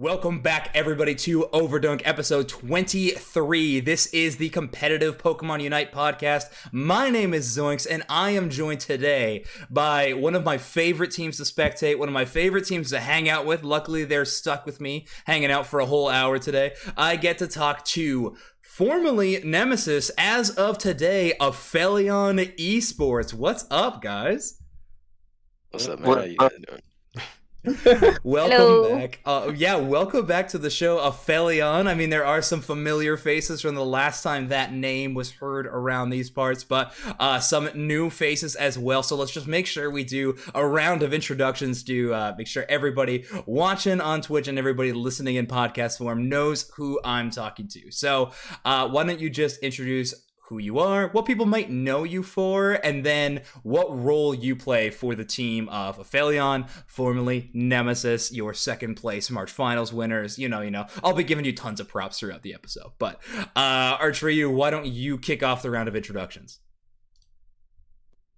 Welcome back, everybody, to Overdunk episode 23. This is the competitive Pokemon Unite podcast. My name is Zoinks, and I am joined today by one of my favorite teams to spectate, one of my favorite teams to hang out with. Luckily, they're stuck with me, hanging out for a whole hour today. I get to talk to formerly Nemesis, as of today, Aphelion Esports. What's up, guys? What's up, man? How you guys doing? Welcome back. Welcome back to the show, Aphelion. I mean, there are some familiar faces from the last time that name was heard around these parts, but some new faces as well. So let's just make sure we do a round of introductions to make sure everybody watching on Twitch and everybody listening in podcast form knows who I'm talking to. So why don't you just introduce who you are, what people might know you for, and then what role you play for the team of Aphelion, formerly Nemesis, your second place March Finals winners. You know. I'll be giving you tons of props throughout the episode. But Artryu, why don't you kick off the round of introductions?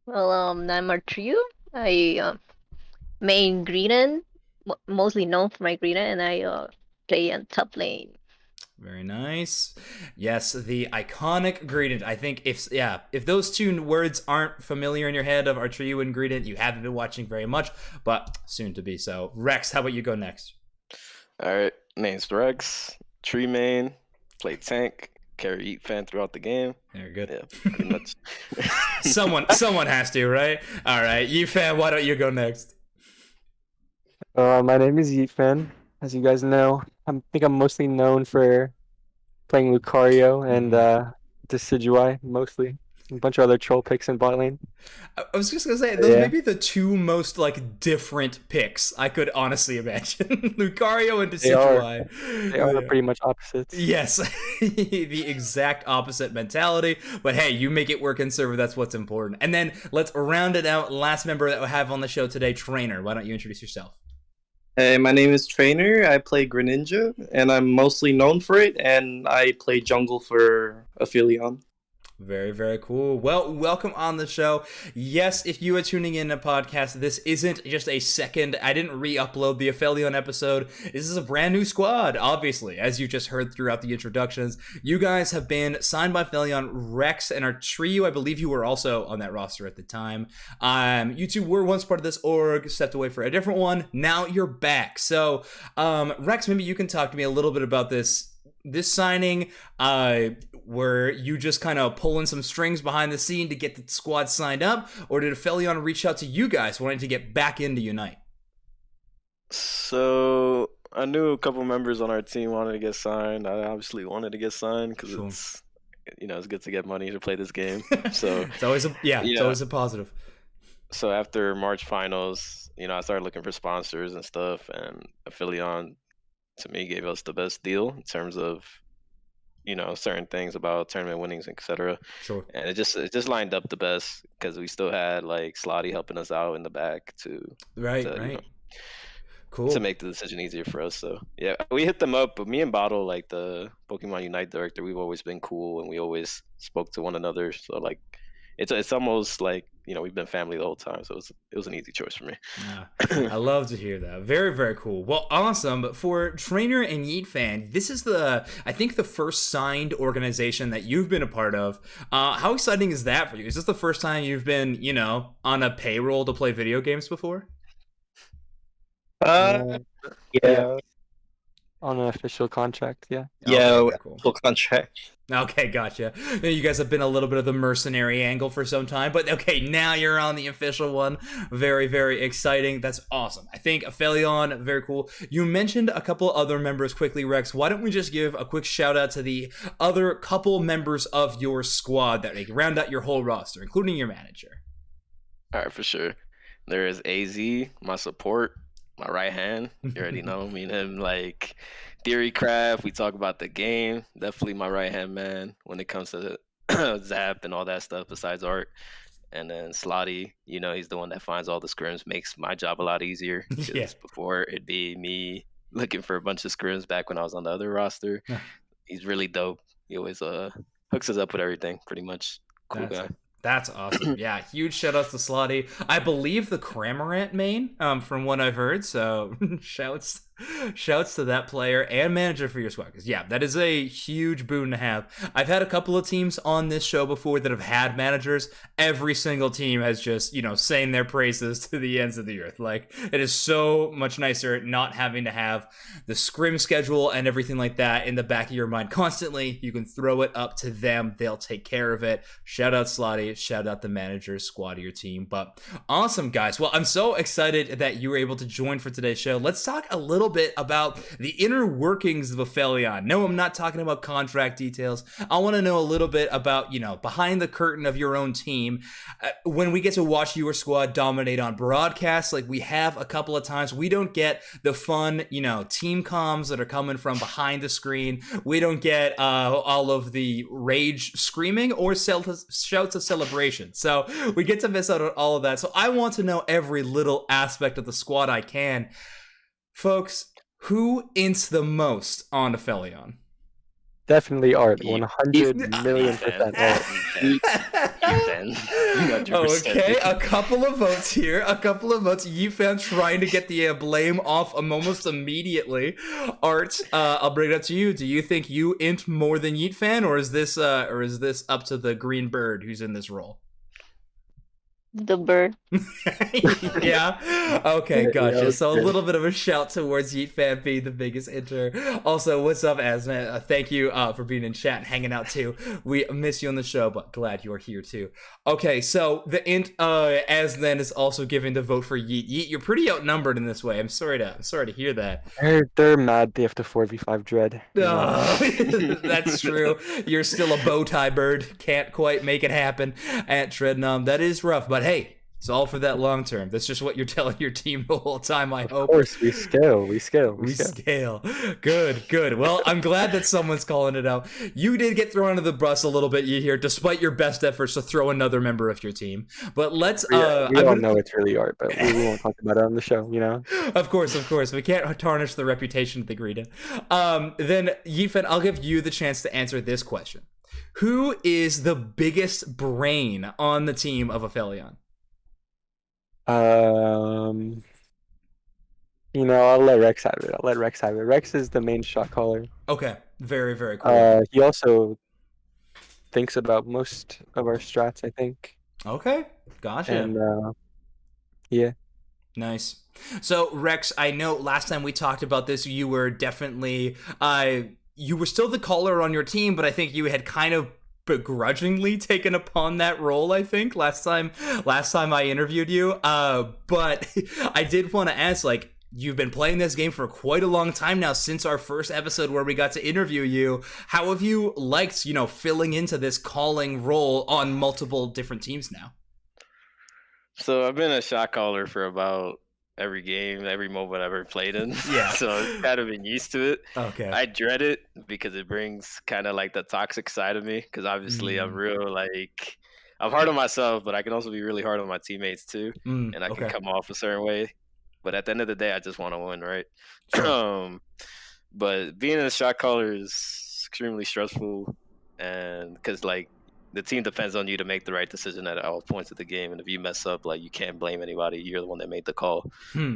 Well, I'm Artryu. I main Greedent, mostly known for my Greedent, and I play in top lane. Very nice. Yes, the iconic Greedent. I think if those two words aren't familiar in your head of Artryu and Greedent, you haven't been watching very much, but soon to be. So, Rex, how about you go next? All right, name's Rex, tree main, play tank, carry Eat Fan throughout the game. Very good. Yeah, pretty much. someone has to, right? All right, Eat Fan, why don't you go next? My name is Yeet Fan. As you guys know, I think I'm mostly known for playing Lucario and Decidueye, mostly. A bunch of other troll picks in bot lane. I was just gonna say, those may be the two most different picks I could honestly imagine. Lucario and Decidueye. They are pretty much opposites. Yes, the exact opposite mentality. But hey, you make it work in server, that's what's important. And then let's round it out. Last member that we have on the show today, Trainer. Why don't you introduce yourself? Hey, my name is Trainer. I play Greninja, and I'm mostly known for it, and I play jungle for Aphelion. Very, very cool. Well, welcome on the show. Yes, if you are tuning in a podcast, this isn't just a second. I didn't re-upload the Aphelion episode. This is a brand new squad, obviously, as you just heard throughout the introductions. You guys have been signed by Aphelion. Rex and Artryu, I believe you were also on that roster at the time. You two were once part of this org, stepped away for a different one. Now you're back. So, Rex, maybe you can talk to me a little bit about this signing. Were you just kind of pulling some strings behind the scene to get the squad signed up, or did Aphelion reach out to you guys wanting to get back into Unite? So I knew a couple members on our team wanted to get signed. I obviously wanted to get signed because it's good to get money to play this game. So it's always it's always a positive. So after March Finals, I started looking for sponsors and stuff, and Aphelion to me gave us the best deal in terms of certain things about tournament winnings, etc. Sure. And it just lined up the best because we still had Slotty helping us out in the back right. Cool. To make the decision easier for us. So yeah, we hit them up, but me and Bottle, the Pokemon Unite director, we've always been cool and we always spoke to one another. So it's almost we've been family the whole time, so it was an easy choice for me. Yeah, I love to hear that. Very, very cool. Well, awesome. But for Trainer and Yeet Fan, this is I think the first signed organization that you've been a part of. How exciting is that for you? Is this the first time you've been, on a payroll to play video games before? Yeah. On an official contract, yeah. Yeah, cool. Full contract. Okay, gotcha. You guys have been a little bit of the mercenary angle for some time, but okay, now you're on the official one. Very, very exciting. That's awesome. I think Aphelion, very cool. You mentioned a couple other members quickly, Rex. Why don't we just give a quick shout out to the other couple members of your squad that round out your whole roster, including your manager? All right, for sure. There is AZ, my support, my right hand. You already know me and him, Theory Craft. We talk about the game. Definitely my right hand man when it comes to Zap and all that stuff besides art. And then Slotty, he's the one that finds all the scrims, makes my job a lot easier. Yeah. Before it'd be me looking for a bunch of scrims back when I was on the other roster. He's really dope. He always hooks us up with everything, pretty much. Cool guy. That's awesome. Yeah, huge shout outs to Slotty. I believe the Cramorant main, from what I've heard. So shouts Shouts to that player and manager for your squad. Because, yeah, that is a huge boon to have. I've had a couple of teams on this show before that have had managers. Every single team has just, saying their praises to the ends of the earth. Like, it is so much nicer not having to have the scrim schedule and everything like that in the back of your mind constantly. You can throw it up to them. They'll take care of it. Shout out Slotty. Shout out the manager, squad of your team. But awesome, guys. Well, I'm so excited that you were able to join for today's show. Let's talk a little bit about the inner workings of Aphelion. No, I'm not talking about contract details. I want to know a little bit about, behind the curtain of your own team. When we get to watch your squad dominate on broadcasts, like we have a couple of times, we don't get the fun, team comms that are coming from behind the screen. We don't get all of the rage screaming or shouts of celebration. So we get to miss out on all of that. So I want to know every little aspect of the squad I can. Folks, who ints the most on Aphelion? Definitely Art. Yeet. 100,000,000% Art. Okay, a couple of votes here. A couple of votes. You found trying to get the blame off almost immediately. Art, I'll bring it up to you. Do you think you int more than Yeet fan, or is this up to the green bird who's in this role? The bird. Yeah. Okay, gotcha. Yeah, So a okay. little bit of a shout towards Yeet fan being the biggest enter. Also, what's up, Asman? Thank you for being in chat and hanging out too. We miss you on the show, but glad you're here too. Okay, so the int Aslan is also giving the vote for Yeet. Yeet, you're pretty outnumbered in this way. I'm sorry to hear that. They're mad they have to 4v5 Dread. That's true. You're still a bow tie bird. Can't quite make it happen at Dreadnum. That is rough, but hey, it's all for that long term. That's just what you're telling your team the whole time, I hope. Of course, we scale. We scale. Good. Well, I'm glad that someone's calling it out. You did get thrown under the bus a little bit here, despite your best efforts to throw another member of your team. But let's... we all know it's really Art, but we won't talk about it on the show, Of course. We can't tarnish the reputation of the Greedo. Then, Yifan, I'll give you the chance to answer this question. Who is the biggest brain on the team of Aphelion? I'll let Rex have it. Rex is the main shot caller. Okay, very, very cool. He also thinks about most of our strats, I think. Okay, gotcha. And yeah. Nice. So, Rex, I know last time we talked about this, you were definitely you were still the caller on your team, but I think you had kind of begrudgingly taken upon that role, I think, last time I interviewed you. But I did want to ask, like, you've been playing this game for quite a long time now, since our first episode where we got to interview you. How have you liked, filling into this calling role on multiple different teams now? So I've been a shot caller for about every game, every MOBA I've ever played in. Yeah. So I've kind of been used to it. Okay. I dread it because it brings kind of like the toxic side of me. Because obviously I'm real, like, I'm hard on myself, but I can also be really hard on my teammates too. And I can come off a certain way. But at the end of the day, I just want to win, right? But being a shot caller is extremely stressful. And because, like, the team depends on you to make the right decision at all points of the game, and if you mess up, like, you can't blame anybody. You're the one that made the call.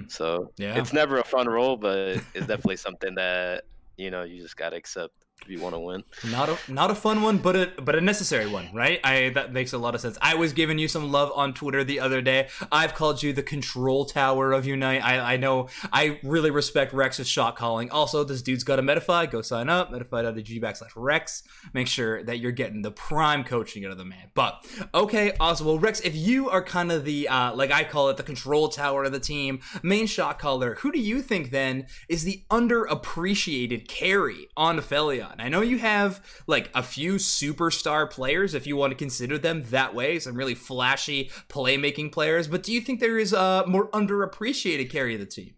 So it's never a fun role, but it's definitely something that you just gotta accept if you want to win. Not a fun one, but a necessary one, right? That makes a lot of sense. I was giving you some love on Twitter the other day. I've called you the control tower of Unite. I know I really respect Rex's shot calling. Also, this dude's got a Metafy. Go sign up, metafy.gg/Rex. Make sure that you're getting the prime coaching out of the man. But okay, awesome. Well, Rex, if you are kind of the like I call it, the control tower of the team, main shot caller, who do you think then is the underappreciated carry on Aphelion? I know you have like a few superstar players, if you want to consider them that way, some really flashy playmaking players, but do you think there is a more underappreciated carry of the team?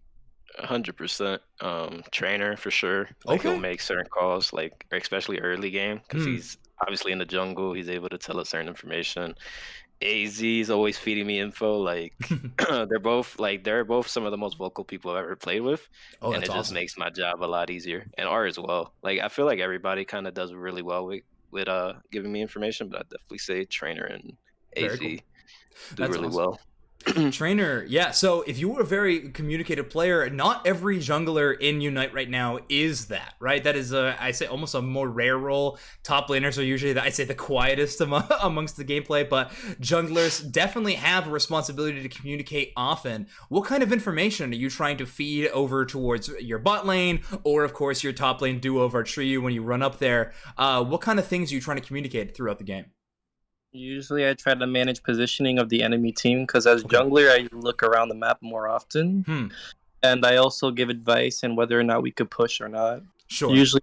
100%. Trainer for sure. Like, he'll make certain calls, like especially early game, because he's obviously in the jungle. He's able to tell us certain information. AZ is always feeding me info. Like, they're both some of the most vocal people I've ever played with. And it just makes my job a lot easier. And R as well. Like, I feel like everybody kind of does really well with giving me information, but I'd definitely say Trainer and AZ do really well. Trainer, yeah. So if you were a very communicative player, not every jungler in Unite right now is that, right? That is, I say, almost a more rare role. Top laners are usually, I'd say, the quietest amongst the gameplay, but junglers definitely have a responsibility to communicate often. What kind of information are you trying to feed over towards your bot lane, or of course your top lane duo of Artriu when you run up there? What kind of things are you trying to communicate throughout the game? Usually, I try to manage positioning of the enemy team because as jungler, I look around the map more often, and I also give advice on whether or not we could push or not. Sure. Usually,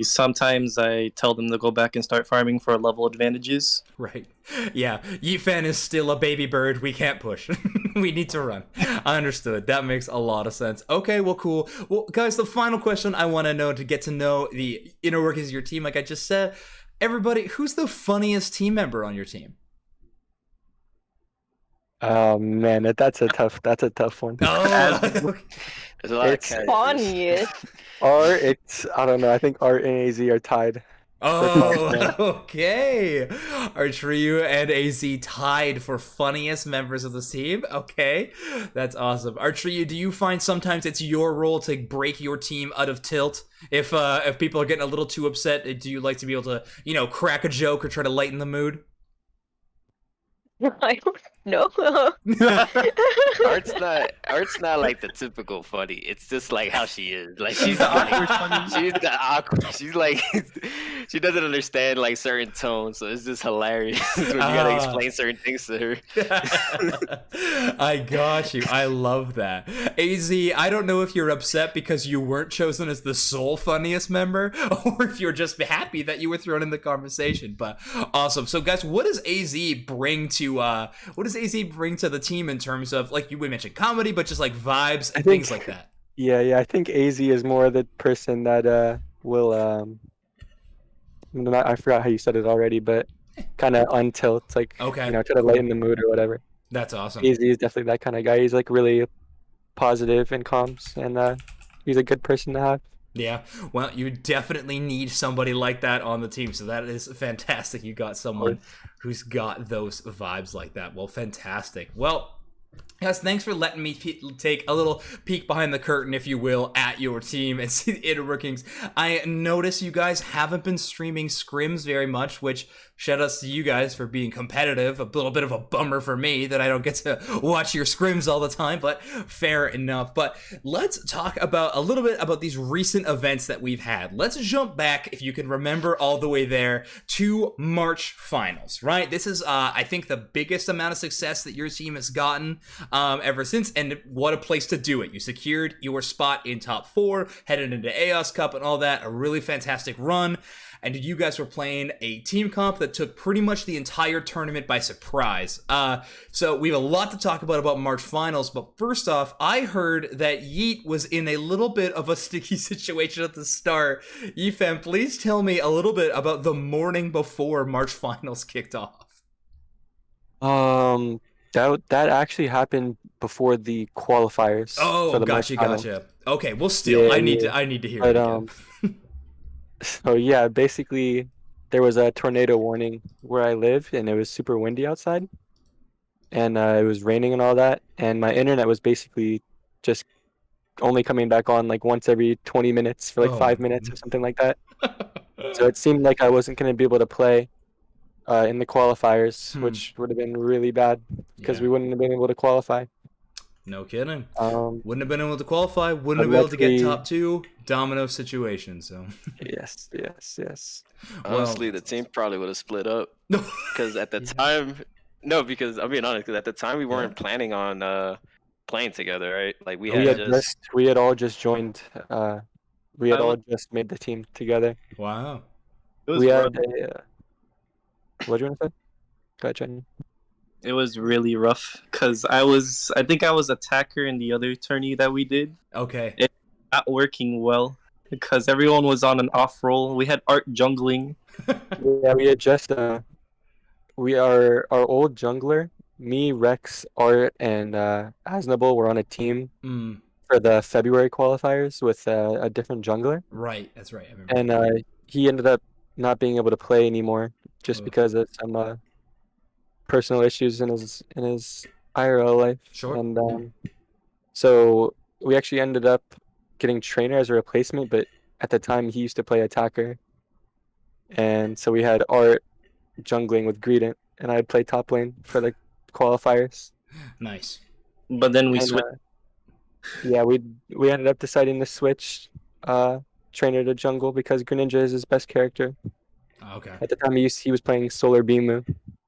sometimes I tell them to go back and start farming for level advantages. Right. Yeah. Yifan is still a baby bird. We can't push. We need to run. I understood. That makes a lot of sense. Okay, well, cool. Well, guys, the final question I want to know to get to know the inner workings of your team, like I just said, everybody, who's the funniest team member on your team? Oh man, that's a tough one. Oh, There's a lot It's of Funniest. I don't know. I think Art and AZ are tied. oh, okay. Artriu and AZ tied for funniest members of the team. Okay, that's awesome. Artriu, do you find sometimes it's your role to break your team out of tilt? If people are getting a little too upset, do you like to be able to, crack a joke or try to lighten the mood? I don't know. Art's not like the typical funny. It's just like how she is. Like she's the awkward funny. She's the awkward. She's like she doesn't understand like certain tones, so it's just hilarious when you gotta explain certain things to her. I got you. I love that. AZ, I don't know if you're upset because you weren't chosen as the sole funniest member, or if you're just happy that you were thrown in the conversation. But awesome. So guys, what does AZ bring to the team in terms of, like we mentioned, comedy, but just like vibes and things like that? Yeah. I think AZ is more the person that will I forgot how you said it already, but kind of untilt, like okay, try to lighten the mood or whatever. That's awesome. AZ is definitely that kind of guy. He's like really positive and calms, and he's a good person to have. Yeah, well, you definitely need somebody like that on the team, so that is fantastic. You got someone who's got those vibes like that. Well, fantastic. Well, guys, thanks for letting me take a little peek behind the curtain, if you will, at your team and see the inner workings. I notice you guys haven't been streaming scrims very much, which shout outs to you guys for being competitive. A little bit of a bummer for me that I don't get to watch your scrims all the time, but fair enough. But let's talk about a little bit about these recent events that we've had. Let's jump back, if you can remember all the way there, to March finals, right? This is, I think, the biggest amount of success that your team has gotten ever since, and what a place to do it. You secured your spot in top 4, headed into Aeos Cup and all that, a really fantastic run. And you guys were playing a team comp that took pretty much the entire tournament by surprise. So we have a lot to talk about March finals, but first off, I heard that Yeet was in a little bit of a sticky situation at the start. Yifan, please tell me a little bit about the morning before March finals kicked off. That actually happened before the qualifiers. Oh, gotcha. Okay, well, still, I need to hear it again. So yeah, basically, there was a tornado warning where I live, and it was super windy outside, and it was raining and all that, and my internet was basically just only coming back on like once every 20 minutes for like 5 minutes or something like that. So it seemed like I wasn't going to be able to play in the qualifiers, which would have been really bad because we wouldn't have been able to qualify. No kidding. Wouldn't have been able to qualify. Wouldn't have been able to get top 2. Domino situation. So. Yes. Honestly, the team probably would have split up because at the time, because I'm being honest, because at the time we weren't planning on playing together, right? Like we had all just joined. We had all just made the team together. Wow. We had what do you want to say? Go ahead, Jenny. It was really rough because I think I was attacker in the other tourney that we did. Okay. It's not working well because everyone was on an off roll. We had Art jungling. Yeah, we had just our old jungler, me, Rex, Art, and Asnable were on a team for the February qualifiers with a different jungler. Right, that's right. I remember. And he ended up not being able to play anymore just because of some personal issues in his IRL life. Sure. And so we actually ended up getting Trainer as a replacement, but at the time he used to play attacker. And so we had Art jungling with Greedent, and I'd play top lane for the qualifiers. Nice. But then we And, switched. yeah, we ended up deciding to switch Trainer to jungle because Greninja is his best character. Okay. At the time, he was playing Solar Beamu.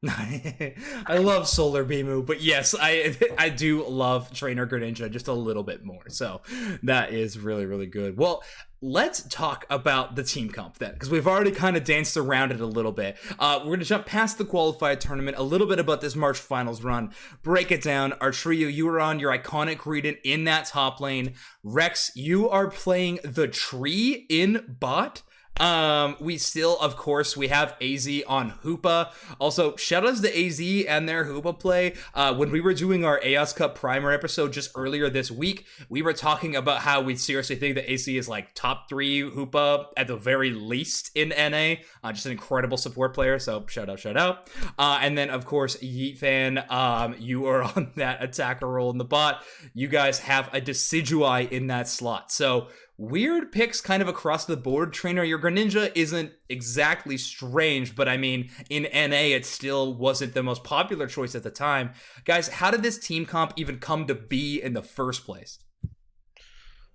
I love Solar Beamu, but yes, I do love Trainer Greninja just a little bit more. So that is really, really good. Well, let's talk about the team comp then, because we've already kind of danced around it a little bit. We're going to jump past the qualified tournament, a little bit about this March finals run, break it down. Our trio, you were on your iconic Greedent in that top lane. Rex, you are playing the tree in bot. We still, of course, we have AZ on Hoopa. Also, shout outs to AZ and their Hoopa play. When we were doing our Aeos Cup primer episode just earlier this week, we were talking about how we seriously think that AZ is like top 3 Hoopa at the very least in NA. Just an incredible support player. So shout out. And then, of course, Yeet Fan, you are on that attacker role in the bot. You guys have a Decidueye in that slot. So weird picks kind of across the board. Trainer, your Greninja isn't exactly strange, but I mean, in NA, it still wasn't the most popular choice at the time. Guys, how did this team comp even come to be in the first place?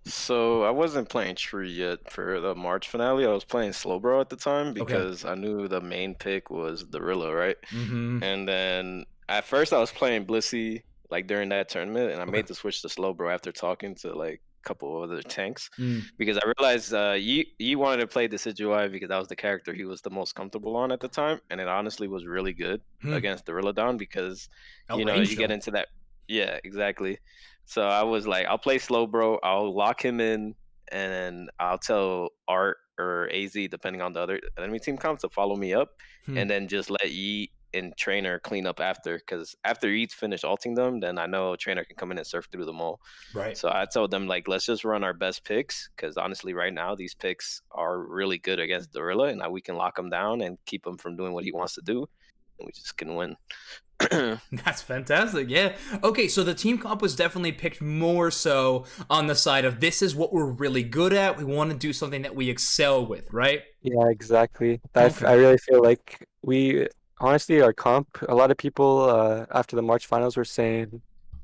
So I wasn't playing Tree yet for the March finale. I was playing Slowbro at the time because I knew the main pick was Darilla, right? Mm-hmm. And then at first I was playing Blissey like during that tournament, and I made the switch to Slowbro after talking to like couple of other tanks because I realized you wanted to play Decidueye because that was the character he was the most comfortable on at the time, and it honestly was really good against Duraludon because you know you get into that. Yeah, exactly. So I was like, I'll play Slowbro, I'll lock him in, and then I'll tell Art or AZ, depending on the other enemy team comp, to follow me up, and then just let Yeet and Trainer clean up after, because after Yeet's finished ulting them, then I know Trainer can come in and surf through them all. Right. So I told them, like, let's just run our best picks, because honestly, right now, these picks are really good against Darilla, and now we can lock him down and keep him from doing what he wants to do, and we just can win. That's fantastic. Yeah. Okay, so the team comp was definitely picked more so on the side of this is what we're really good at. We want to do something that we excel with, right? Yeah, exactly. I really feel like honestly, our comp, a lot of people after the March finals were saying,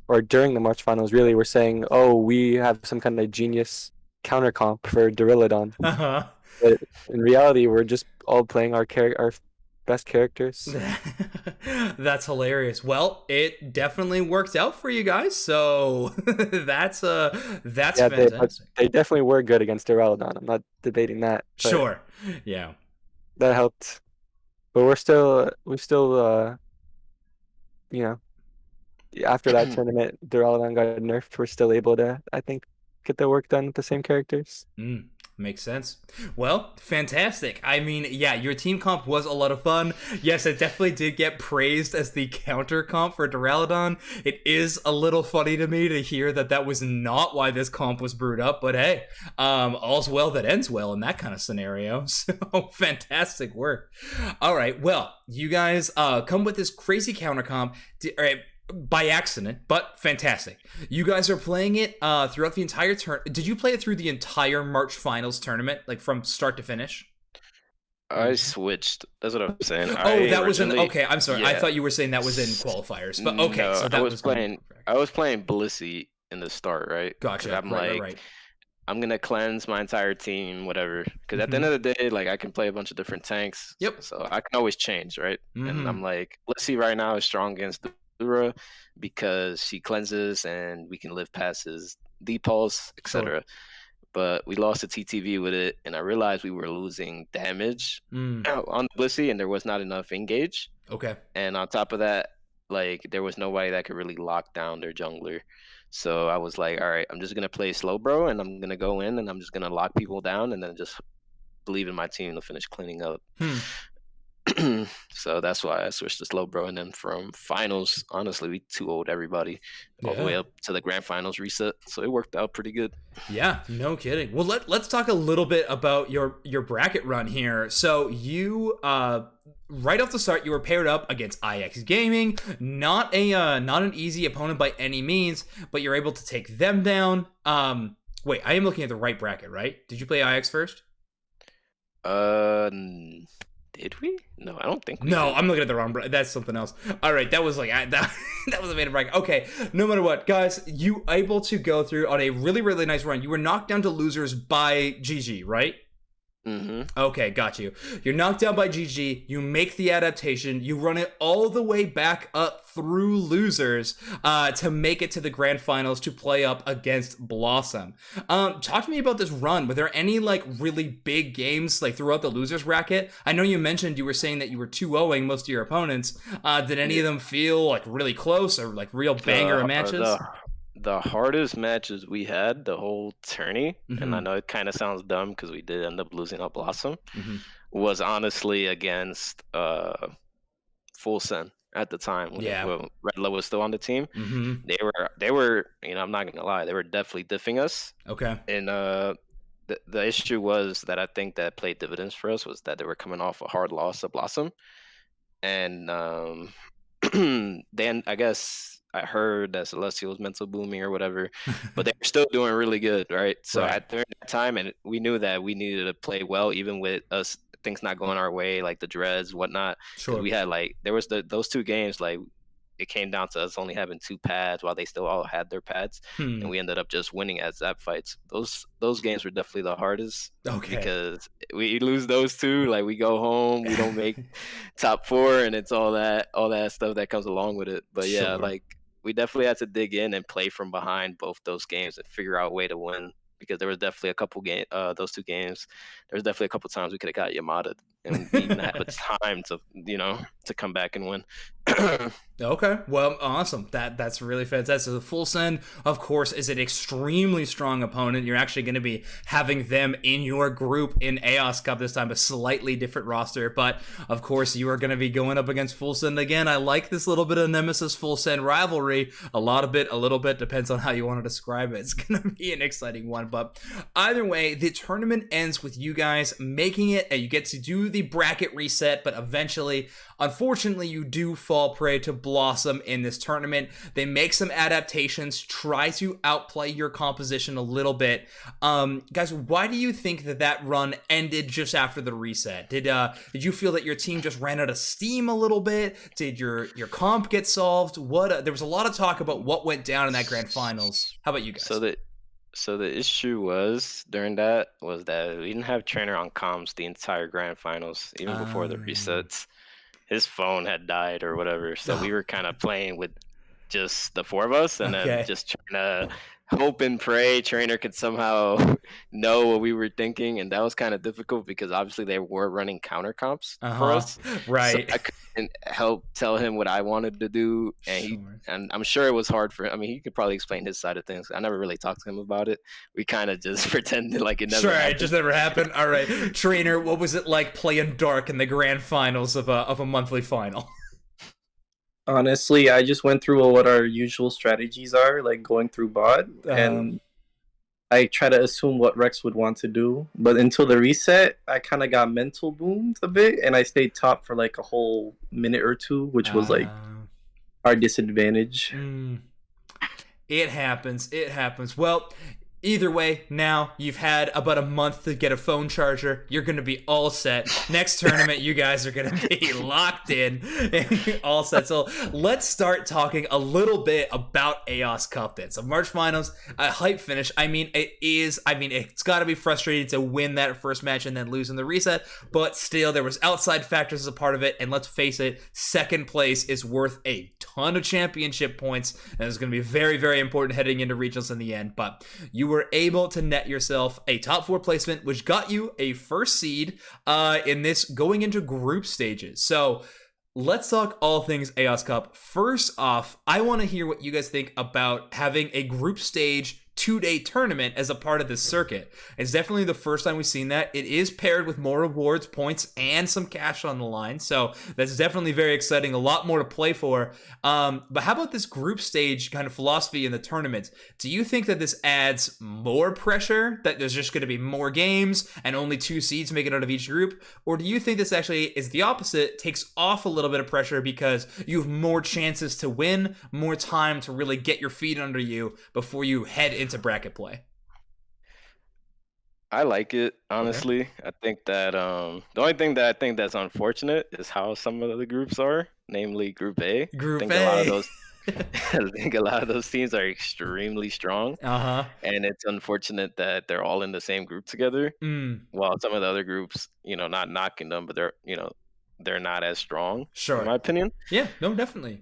or during the March finals really, were saying, oh, we have some kind of genius counter comp for Duraludon. But in reality, we're just all playing our best characters. That's hilarious. Well, it definitely worked out for you guys, so that's fantastic. They definitely were good against Duraludon. I'm not debating that. Sure. Yeah. That helped. But we still you know, after that tournament, Duraludon got nerfed. We're still able to, I think, get the work done with the same characters. Makes sense. Well, fantastic. I mean, yeah, your team comp was a lot of fun. Yes, it definitely did get praised as the counter comp for Duraludon. It is a little funny to me to hear that was not why this comp was brewed up, but hey, all's well that ends well in that kind of scenario. So, fantastic work. All right, well, you guys come with this crazy counter comp. All right, by accident, but fantastic. You guys are playing it throughout the entire turn. Did you play it through the entire March finals tournament, like from start to finish? I switched. That's what I'm saying. That was in. Okay, I'm sorry. Yeah. I thought you were saying that was in qualifiers, but okay. No, so that was playing. I was playing Blissey in the start, right? Gotcha. I'm right. I'm gonna cleanse my entire team, whatever. Because at the end of the day, like I can play a bunch of different tanks. Yep. So I can always change, right? And I'm like, Blissey right now is strong against Dura because she cleanses and we can live past his D-pulse, etc. Sure. But we lost to TTV with it, and I realized we were losing damage on the Blissey, and there was not enough engage. Okay. And on top of that, like there was nobody that could really lock down their jungler. So I was like, all right, I'm just gonna play Slowbro, and I'm gonna go in, and I'm just gonna lock people down, and then just believe in my team to finish cleaning up. So that's why I switched to slow bro. And then from finals, honestly, we 2-0'd everybody all the way up to the grand finals reset. So it worked out pretty good. Yeah, no kidding. Well, let's talk a little bit about your bracket run here. So you right off the start, you were paired up against IX Gaming, not an easy opponent by any means, but you're able to take them down. Wait, I am looking at the right bracket, right? Did you play IX first? Did we? No, I don't think we No, did. I'm looking at the wrong bracket. That's something else. All right, that was like that was a main bracket. Okay, no matter what, guys, you able to go through on a really, really nice run. You were knocked down to losers by GG, right? Mm-hmm. Okay, got you. You're knocked down by GG. You make the adaptation. You run it all the way back up through losers to make it to the grand finals to play up against Blossom. Talk to me about this run. Were there any like really big games like throughout the losers bracket? I know you mentioned you were saying that you were 2-0ing most of your opponents. Did any of them feel like really close or like real banger matches? The hardest matches we had the whole tourney, and I know it kind of sounds dumb because we did end up losing up Blossom, was honestly against Full Send at the time when Redlow was still on the team. They were, you know, I'm not gonna lie, they were definitely diffing us. Okay. And the issue was that I think that played dividends for us was that they were coming off a hard loss to Blossom, and then I guess I heard that Celestial was mental booming or whatever, but they were still doing really good, right? So during that time, and we knew that we needed to play well, even with us things not going our way, like the dreads, whatnot. Sure. We had like there was those two games, like it came down to us only having 2 pads while they still all had their pads, and we ended up just winning at zap fights. Those games were definitely the hardest, because we lose those two, like we go home, we don't make top 4, and it's all that stuff that comes along with it. But yeah, like we definitely had to dig in and play from behind both those games and figure out a way to win, because there was definitely a couple those 2 games. There was definitely a couple times we could have got Yamada, and we even had the time to, you know, to come back and win. Okay, well, awesome. That's really fantastic. The Full Send, of course, is an extremely strong opponent. You're actually going to be having them in your group in Aeos Cup this time, a slightly different roster. But, of course, you are going to be going up against Full Send again. I like this little bit of Nemesis Full Send rivalry. A little bit, depends on how you want to describe it. It's going to be an exciting one. But either way, the tournament ends with you guys making it, and you get to do the bracket reset, but eventually, unfortunately, you do fall prey to Blossom in this tournament. They make some adaptations, try to outplay your composition a little bit. Guys, why do you think that run ended just after the reset? Did you feel that your team just ran out of steam a little bit? Did your comp get solved? There was a lot of talk about what went down in that grand finals. How about you guys? So the issue was during that was that we didn't have trainer on comms the entire grand finals, even before the resets. His phone had died or whatever, so we were kind of playing with just the 4 of us, and then just trying to hope and pray trainer could somehow know what we were thinking, and that was kind of difficult because obviously they were running counter comps for us, right? So I couldn't help tell him what I wanted to do, and and I'm sure it was hard for him. I mean, he could probably explain his side of things. I never really talked to him about it. We kind of just pretended like it never happened. It just never happened. All right, trainer, what was it like playing dark in the grand finals of a monthly final? Honestly, I just went through what our usual strategies are, like going through bot, and I try to assume what Rex would want to do. But until the reset, I kind of got mental boomed a bit, and I stayed top for like a whole minute or 2, which was like our disadvantage. It happens. Well, either way, now you've had about a month to get a phone charger. You're going to be all set. Next tournament, you guys are going to be locked in and all set. So let's start talking a little bit about Aeos Cup then. So March Finals, a hype finish. It's got to be frustrating to win that first match and then lose in the reset, but still there was outside factors as a part of it. And let's face it, second place is worth a ton of championship points. And it's going to be very, very important heading into regionals in the end. But you were able to net yourself a top 4 placement, which got you a first seed in this going into group stages. So let's talk all things Aeos Cup. First off, I want to hear what you guys think about having a group stage 2-day tournament as a part of this circuit. It's definitely the first time we've seen that. It is paired with more rewards, points, and some cash on the line, so that's definitely very exciting. A lot more to play for. But how about this group stage kind of philosophy in the tournament? Do you think that this adds more pressure, that there's just going to be more games and only 2 seeds make it out of each group? Or do you think this actually is the opposite, takes off a little bit of pressure because you have more chances to win, more time to really get your feet under you before you head into bracket play? I like it, honestly. Okay. I think that the only thing that I think that's unfortunate is how some of the groups are, namely Group A. Group I think A. I think a lot of those teams are extremely strong. And it's unfortunate that they're all in the same group together. While some of the other groups, not knocking them, but they're not as strong, in my opinion. Yeah, no, definitely.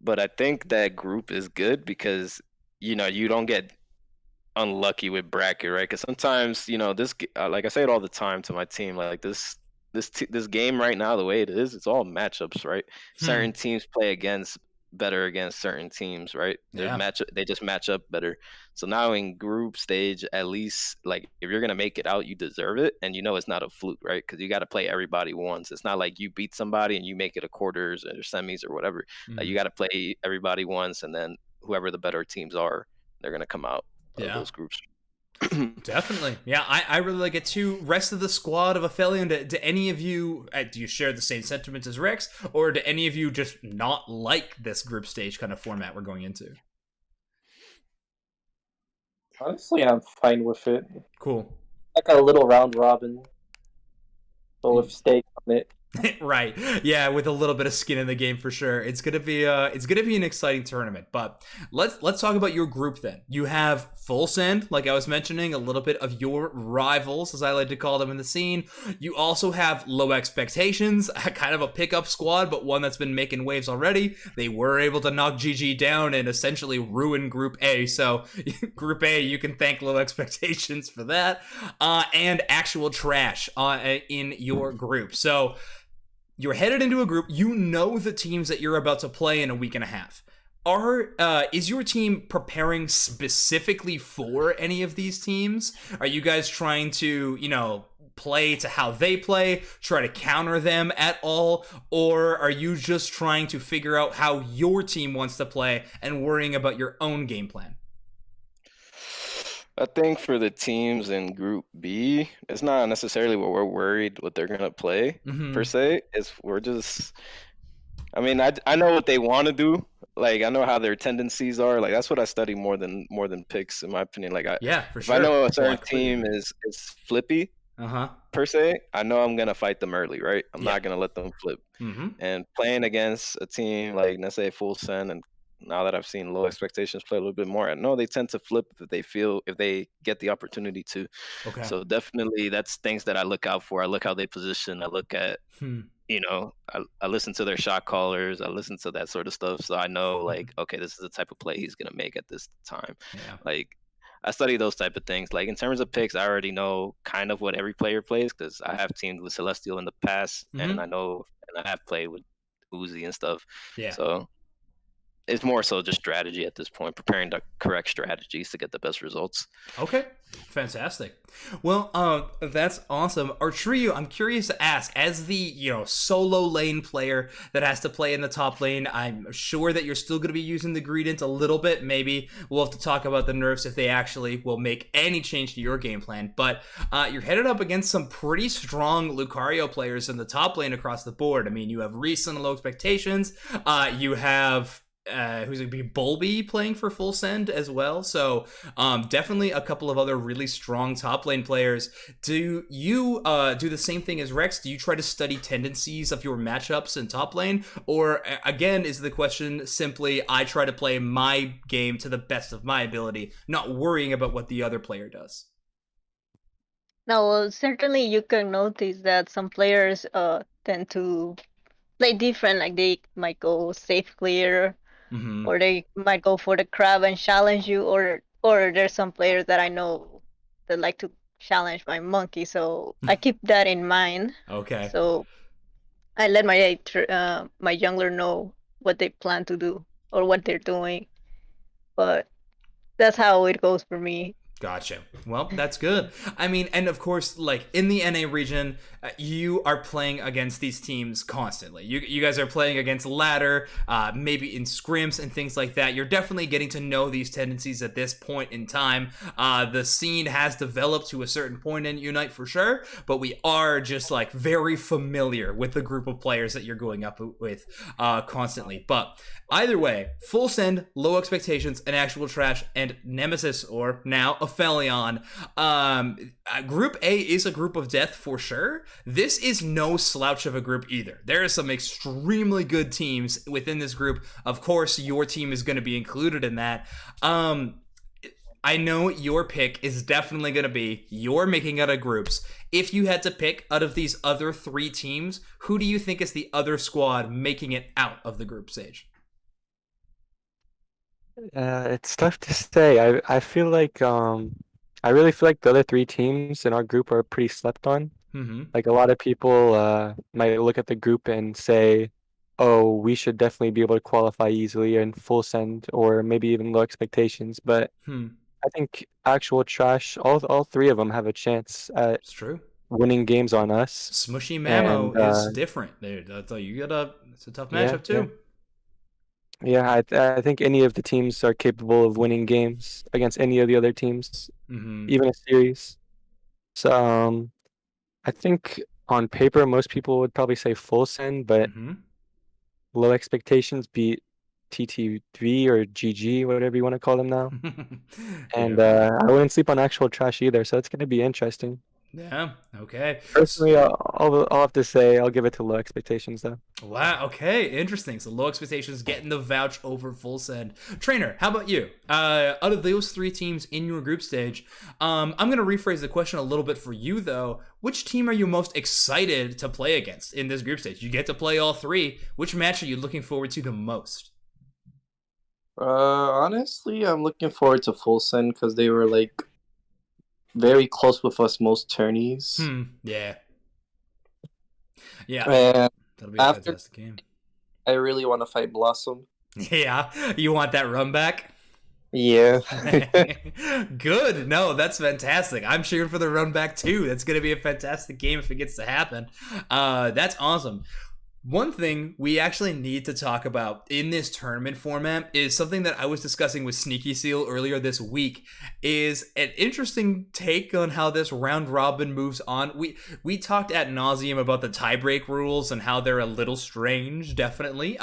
But I think that group is good because, you don't get unlucky with bracket, right? Because sometimes, this, like I say it all the time to my team, like this game right now, the way it is, it's all matchups, right? Certain teams play better against certain teams, right? They just match up better. So now in group stage, at least, like, if you're gonna make it out, you deserve it, and it's not a fluke, right? Because you got to play everybody once. It's not like you beat somebody and you make it a quarters or semis or whatever. Like, you got to play everybody once, and then whoever the better teams are, they're gonna come out of those groups. Definitely. Yeah, I really like it too. Rest of the squad of Aphelion, do any of you, do you share the same sentiments as Rex, or do any of you just not like this group stage kind of format we're going into? Honestly, I'm fine with it. Cool. Like a little round robin, full of stake on it. Right. Yeah, with a little bit of skin in the game for sure. It's gonna be an exciting tournament. But let's talk about your group then. You have Full Send, like I was mentioning, a little bit of your rivals, as I like to call them in the scene. You also have Low Expectations, kind of a pickup squad, but one that's been making waves already. They were able to knock GG down and essentially ruin Group A. So Group A, you can thank Low Expectations for that. And Actual Trash in your group. So you're headed into a group. You know the teams that you're about to play in a week and a half. Is your team preparing specifically for any of these teams? Are you guys trying to, play to how they play, try to counter them at all? Or are you just trying to figure out how your team wants to play and worrying about your own game plan? I think for the teams in Group B, it's not necessarily what we're worried what they're gonna play per se. We're just, I know what they want to do. Like, I know how their tendencies are. Like, that's what I study more than picks, in my opinion. Like, for sure. If I know a certain team is flippy per se, I know I'm gonna fight them early, right? I'm not gonna let them flip. And playing against a team like, let's say, Full Send, and now that I've seen Low Expectations play a little bit more, I know they tend to flip if they get the opportunity to. Okay. So definitely that's things that I look out for. I look how they position. I look at, I listen to their shot callers. I listen to that sort of stuff. So I know, like, okay, this is the type of play he's going to make at this time. Yeah. Like, I study those type of things. Like, in terms of picks, I already know kind of what every player plays because I have teamed with Celestial in the past, and I have played with Uzi and stuff. Yeah. So it's more so just strategy at this point, preparing the correct strategies to get the best results. Okay, fantastic. Well, that's awesome. Artrio, I'm curious to ask, as the solo lane player that has to play in the top lane, I'm sure that you're still going to be using the Greedent a little bit. Maybe we'll have to talk about the nerfs if they actually will make any change to your game plan. But you're headed up against some pretty strong Lucario players in the top lane across the board. I mean, you have Reese and Low Expectations. You have who's going to be Bulby playing for Full Send as well. So definitely a couple of other really strong top lane players. Do you do the same thing as Rex? Do you try to study tendencies of your matchups in top lane? Or again, is the question simply, I try to play my game to the best of my ability, not worrying about what the other player does? No, well, certainly you can notice that some players tend to play different. Like, they might go safe clear, or they might go for the crab and challenge you, or there's some players that I know that like to challenge my monkey, so I keep that in mind. Okay. So I let my jungler know what they plan to do or what they're doing. But that's how it goes for me. Gotcha. Well, that's good. I mean, and of course, like in the NA region, you are playing against these teams constantly. You guys are playing against ladder, maybe in scrims and things like that. You're definitely getting to know these tendencies at this point in time. The scene has developed to a certain point in Unite for sure, but we are just like very familiar with the group of players that you're going up with constantly. But either way, Full Send, Low Expectations, and Actual Trash, and Nemesis, or now Aphelion. Group A is a group of death for sure. This is no slouch of a group either. There are some extremely good teams within this group. Of course, your team is going to be included in that. I know your pick is definitely going to be you're making out of groups. If you had to pick out of these other 3 teams, who do you think is the other squad making it out of the group stage? It's tough to say. I feel like I really feel like the other 3 teams in our group are pretty slept on. Mm-hmm. Like a lot of people might look at the group and say, "Oh, we should definitely be able to qualify easily in Full Send or maybe even Low Expectations." But I think Actual Trash, all 3 of them have a chance at It's true. winning games on us. Smushy Mammo And, is different. That's it's a tough matchup too. Yeah, I think any of the teams are capable of winning games against any of the other teams, even a series. So I think on paper most people would probably say Full Send, but Low Expectations beat TTV or GG, whatever you want to call them now. And I wouldn't sleep on Actual Trash either, so it's going to be interesting. Yeah. Okay. Personally, I'll have to say I'll give it to Low Expectations though. Wow. Okay. Interesting. So Low Expectations getting the vouch over Full Send. Trainer, how about you? Out of those 3 teams in your group stage, I'm gonna rephrase the question a little bit for you though. Which team are you most excited to play against in this group stage? You get to play all 3. Which match are you looking forward to the most? Honestly, I'm looking forward to Full Send because they were like very close with us most tourneys. Yeah. Yeah. And that'll be a fantastic game. I really want to fight Blossom. Yeah. You want that run back? Yeah. Good. No, that's fantastic. I'm cheering for the run back too. That's going to be a fantastic game if it gets to happen. That's awesome. One thing we actually need to talk about in this tournament format is something that I was discussing with Sneaky Seal earlier this week, is an interesting take on how this round robin moves on. We talked ad nauseum about the tiebreak rules and how they're a little strange, definitely,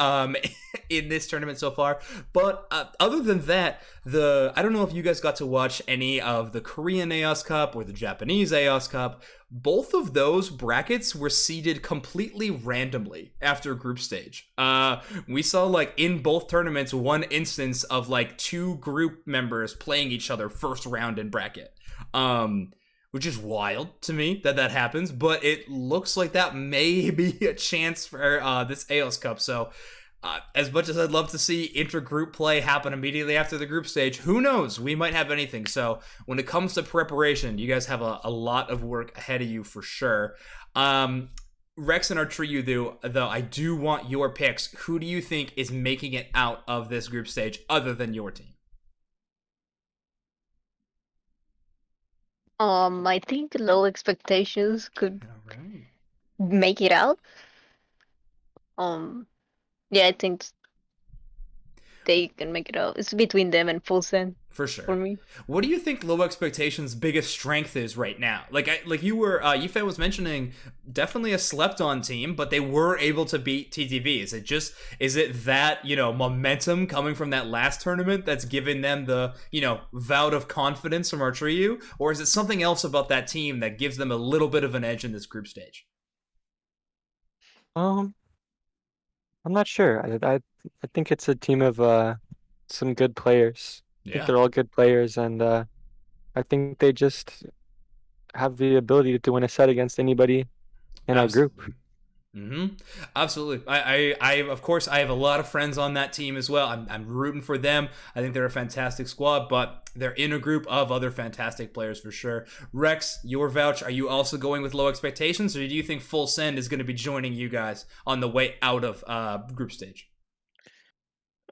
in this tournament so far. But other than that, I don't know if you guys got to watch any of the Korean Aeos Cup or the Japanese Aeos Cup. Both of those brackets were seeded completely randomly after group stage. We saw like in both tournaments one instance of like 2 group members playing each other first round in bracket, which is wild to me that happens. But it looks like that may be a chance for this Aeos Cup. So as much as I'd love to see intergroup play happen immediately after the group stage, who knows? We might have anything. So when it comes to preparation, you guys have a lot of work ahead of you for sure. Rex and Artriu, though, I do want your picks. Who do you think is making it out of this group stage other than your team? I think Low Expectations could make it out. Yeah, I think they can make it out. It's between them and Full Send. For sure. For me. What do you think Low Expectations' biggest strength is right now? Like you were, Yifei was mentioning, definitely a slept-on team, but they were able to beat TTV. Is it that, momentum coming from that last tournament that's given them the, vote of confidence from Artriu? Or is it something else about that team that gives them a little bit of an edge in this group stage? I'm not sure. I think it's a team of some good players. I think they're all good players, and I think they just have the ability to win a set against anybody in our group. Absolutely. I of course I have a lot of friends on that team as well. I'm rooting for them. I think they're a fantastic squad, but they're in a group of other fantastic players for sure. Rex, your vouch, are you also going with Low Expectations, or do you think Full Send is going to be joining you guys on the way out of group stage?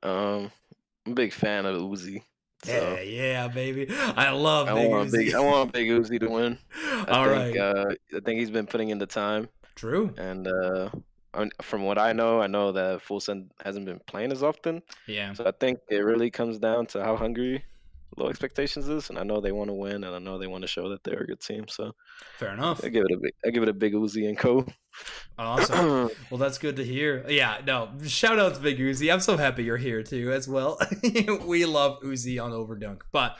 I'm a big fan of Uzi, So yeah, baby. I love Big Uzi. I want Big Uzi to win. I think he's been putting in the time. True. And from what I know that Full Send hasn't been playing as often. Yeah. So I think it really comes down to how hungry Low Expectations is, and I know they want to win, and I know they want to show that they're a good team. So fair enough. I give it a big Uzi and Co. Awesome. Well, that's good to hear. Yeah, no, shout out to Big Uzi. I'm so happy you're here too as well. We love Uzi on Overdunk. But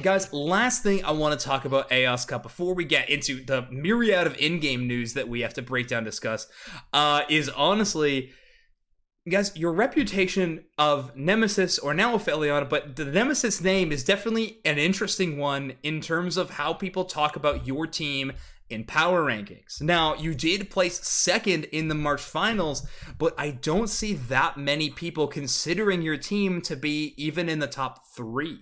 guys, last thing I want to talk about Aeos Cup before we get into the myriad of in-game news that we have to break down, discuss, is honestly, guys, your reputation of Nemesis, or now Aphelion, but the Nemesis name is definitely an interesting one in terms of how people talk about your team in power rankings. Now, you did place second in the March finals, but I don't see that many people considering your team to be even in the top 3.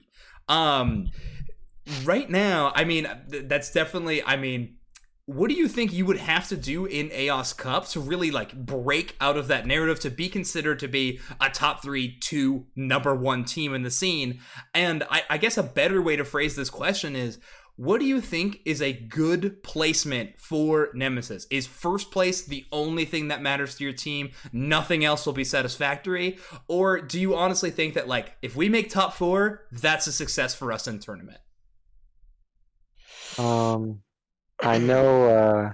Right now, I mean, that's definitely, I mean, what do you think you would have to do in Aeos Cup to really like break out of that narrative to be considered to be a top 3 to number 1 team in the scene? And I guess a better way to phrase this question is, what do you think is a good placement for Nemesis? Is first place the only thing that matters to your team? Nothing else will be satisfactory? Or do you honestly think that, like, if we make top 4, that's a success for us in tournament? I know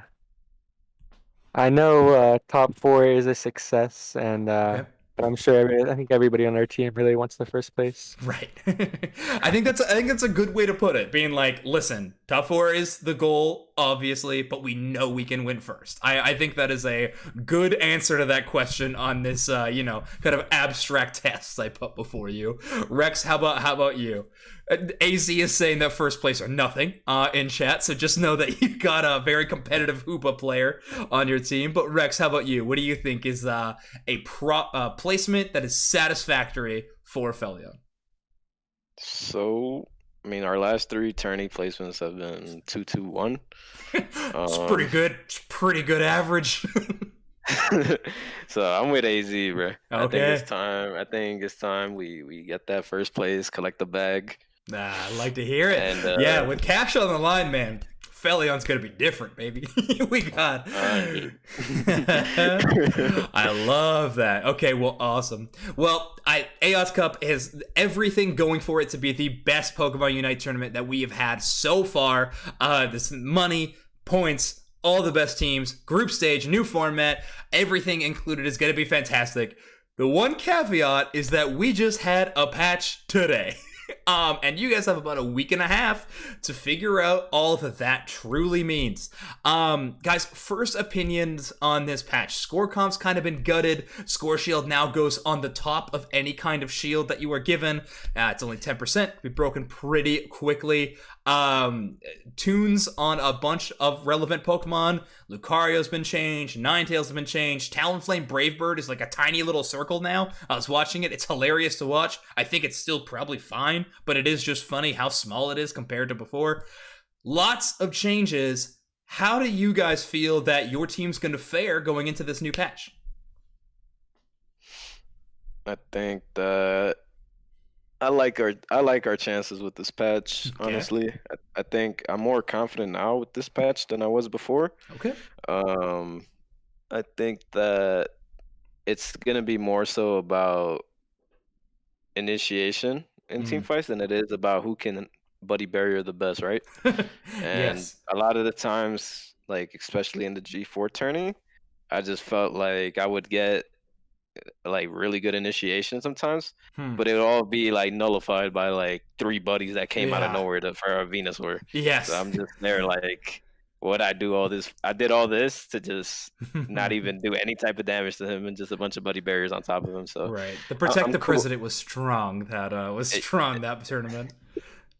top 4 is a success, and Okay. but I'm sure I think everybody on our team really wants the first place. Right. I think that's a good way to put it. Being like, listen, top 4 is the goal, obviously, but we know we can win first. I think that is a good answer to that question on this kind of abstract test I put before you. Rex, how about you? AZ is saying that first place or nothing in chat, so just know that you got a very competitive Hoopa player on your team. But Rex, how about you? What do you think is a placement that is satisfactory for Aphelion? So, I mean, our last 3 tourney placements have been 2-2-1. It's pretty good. It's pretty good average. So I'm with AZ, bro. Okay. I think it's time we get that first place, collect the bag. I like to hear it. And, yeah, with cash on the line, man, Aphelion's gonna be different, baby. We got. I love that. Okay, well, awesome. Well, Aeos Cup has everything going for it to be the best Pokemon Unite tournament that we have had so far. This money, points, all the best teams, group stage, new format, everything included is gonna be fantastic. The one caveat is that we just had a patch today. And you guys have about a week and a half to figure out all that truly means. Guys, first opinions on this patch. Score comp's kind of been gutted. Score shield now goes on the top of any kind of shield that you are given. It's only 10%. Be broken pretty quickly. Tunes on a bunch of relevant Pokemon. Lucario's been changed. Ninetales has been changed. Talonflame Bravebird is like a tiny little circle now. I was watching it. It's hilarious to watch. I think it's still probably fine, but it is just funny how small it is compared to before. Lots of changes. How do you guys feel that your team's going to fare going into this new patch? I think that I like our chances with this patch. Okay. Honestly, I think I'm more confident now with this patch than I was before. Okay. I think that it's gonna be more so about initiation in team fights than it is about who can buddy barrier the best, right? And yes. A lot of the times, like especially in the G4 tourney, I just felt like I would get like really good initiation sometimes, but it would all be like nullified by like 3 buddies that came out of nowhere for our Venusaur. Yes. So I'm just there like, what I do all this? I did all this to just not even do any type of damage to him and just a bunch of buddy barriers on top of him. So right, the Protect the President was strong. That that tournament.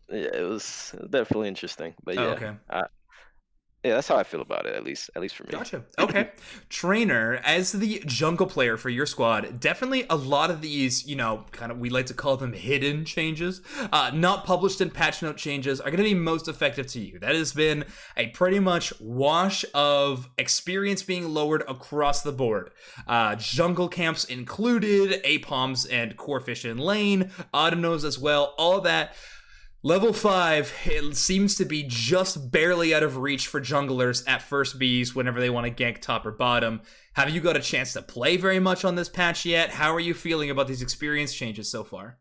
Yeah, it was definitely interesting. But yeah, okay. Yeah, that's how I feel about it, at least for me. Gotcha. Okay. Trainer, as the jungle player for your squad, definitely a lot of these, kind of, we like to call them hidden changes, not published in patch note changes, are going to be most effective to you. That has been a pretty much wash of experience being lowered across the board. Jungle camps included, APOMs and Corefish in lane, Autonos as well, all that. Level 5, it seems to be just barely out of reach for junglers at first Bs whenever they want to gank top or bottom. Have you got a chance to play very much on this patch yet? How are you feeling about these experience changes so far?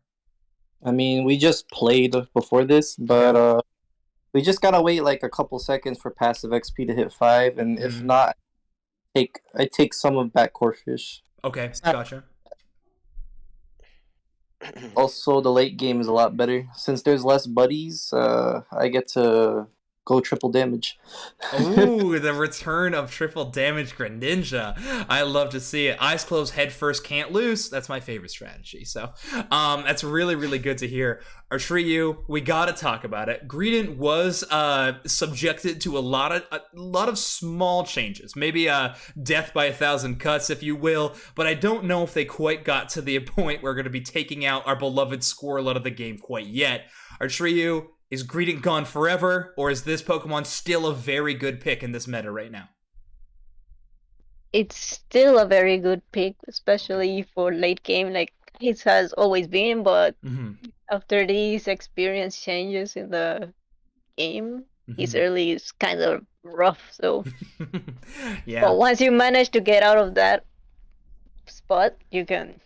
I mean, we just played before this, but we just gotta wait like a couple seconds for passive XP to hit 5, and if not, I take some of back Corefish. Okay, gotcha. Also, the late game is a lot better. Since there's less buddies, I get to go triple damage. Ooh, the return of triple damage Greninja. I love to see it. Eyes closed, head first, can't lose. That's my favorite strategy. So that's really, really good to hear. Ryu, we gotta talk about it. Greedent was subjected to a lot of small changes. Maybe death by 1,000 cuts, if you will, but I don't know if they quite got to the point where we're gonna be taking out our beloved Squirrel out of the game quite yet. Ryu, is Greedent gone forever, or is this Pokemon still a very good pick in this meta right now? It's still a very good pick, especially for late game, like it has always been, but after these experience changes in the game, his early is kind of rough, so... Yeah. But once you manage to get out of that spot, you can...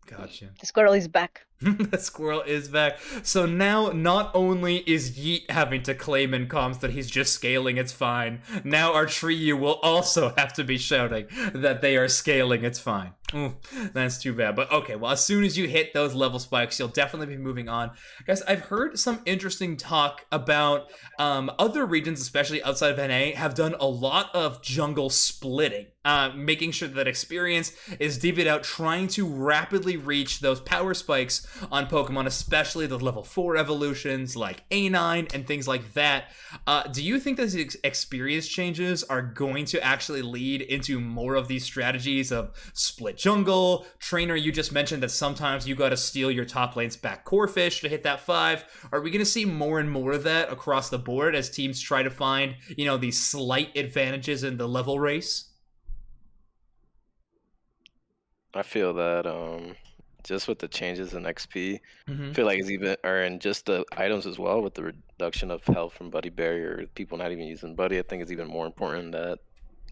Gotcha. The squirrel is back. The squirrel is back. So now, not only is Yeet having to claim in comms that he's just scaling, it's fine. Now our Ryu will also have to be shouting that they are scaling, it's fine. Ooh, that's too bad. But okay, well, as soon as you hit those level spikes, you'll definitely be moving on. Guys, I've heard some interesting talk about other regions, especially outside of NA, have done a lot of jungle splitting, making sure that experience is divvied out, trying to rapidly reach those power spikes on Pokemon, especially the level 4 evolutions like A9 and things like that. Do you think that these experience changes are going to actually lead into more of these strategies of split jungle? Trainer, you just mentioned that sometimes you gotta steal your top lane's back Corefish to hit that 5. Are we gonna see more and more of that across the board as teams try to find, these slight advantages in the level race? I feel that just with the changes in XP, I feel like it's even, or in just the items as well, with the reduction of health from Buddy Barrier, people not even using Buddy, I think it's even more important that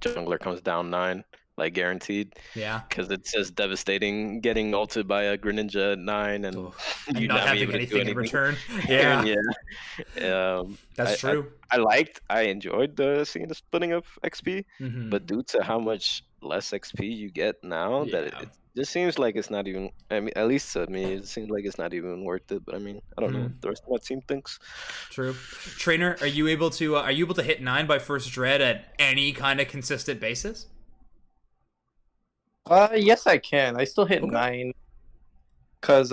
Jungler comes down 9, like guaranteed. Yeah. Because it's just devastating getting ulted by a Greninja at 9 and you not having anything in return. Yeah. That's true. I enjoyed seeing the splitting of XP, but due to how much less XP you get now, that it just seems like it's not even, I mean, at least to me, it seems like it's not even worth it. But I mean, I don't know what the rest of my team thinks. True. Trainer, are you able to hit 9 by first dread at any kind of consistent basis? Yes, I can. I still hit 9. Because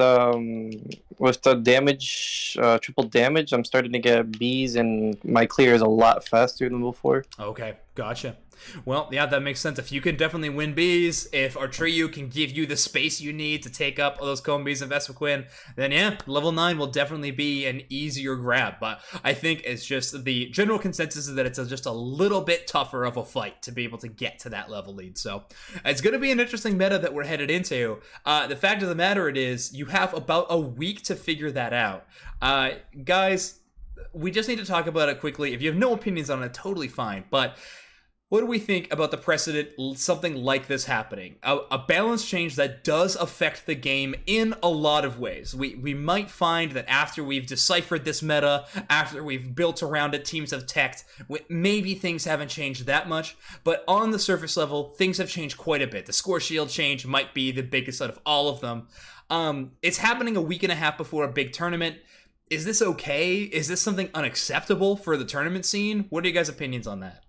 with the damage, triple damage, I'm starting to get Bs, and my clear is a lot faster than before. Okay, gotcha. Well, yeah, that makes sense. If you can definitely win Bs, if Ryu can give you the space you need to take up all those Combis and Vespiquen, then yeah, level 9 will definitely be an easier grab. But I think it's just the general consensus is that it's just a little bit tougher of a fight to be able to get to that level lead. So it's going to be an interesting meta that we're headed into. The fact of the matter is you have about a week to figure that out. Guys, we just need to talk about it quickly. If you have no opinions on it, totally fine. But what do we think about the precedent, something like this happening? A balance change that does affect the game in a lot of ways. We might find that after we've deciphered this meta, after we've built around it, teams have teched, maybe things haven't changed that much, but on the surface level, things have changed quite a bit. The score shield change might be the biggest out of all of them. It's happening a week and a half before a big tournament. Is this okay? Is this something unacceptable for the tournament scene? What are you guys' opinions on that?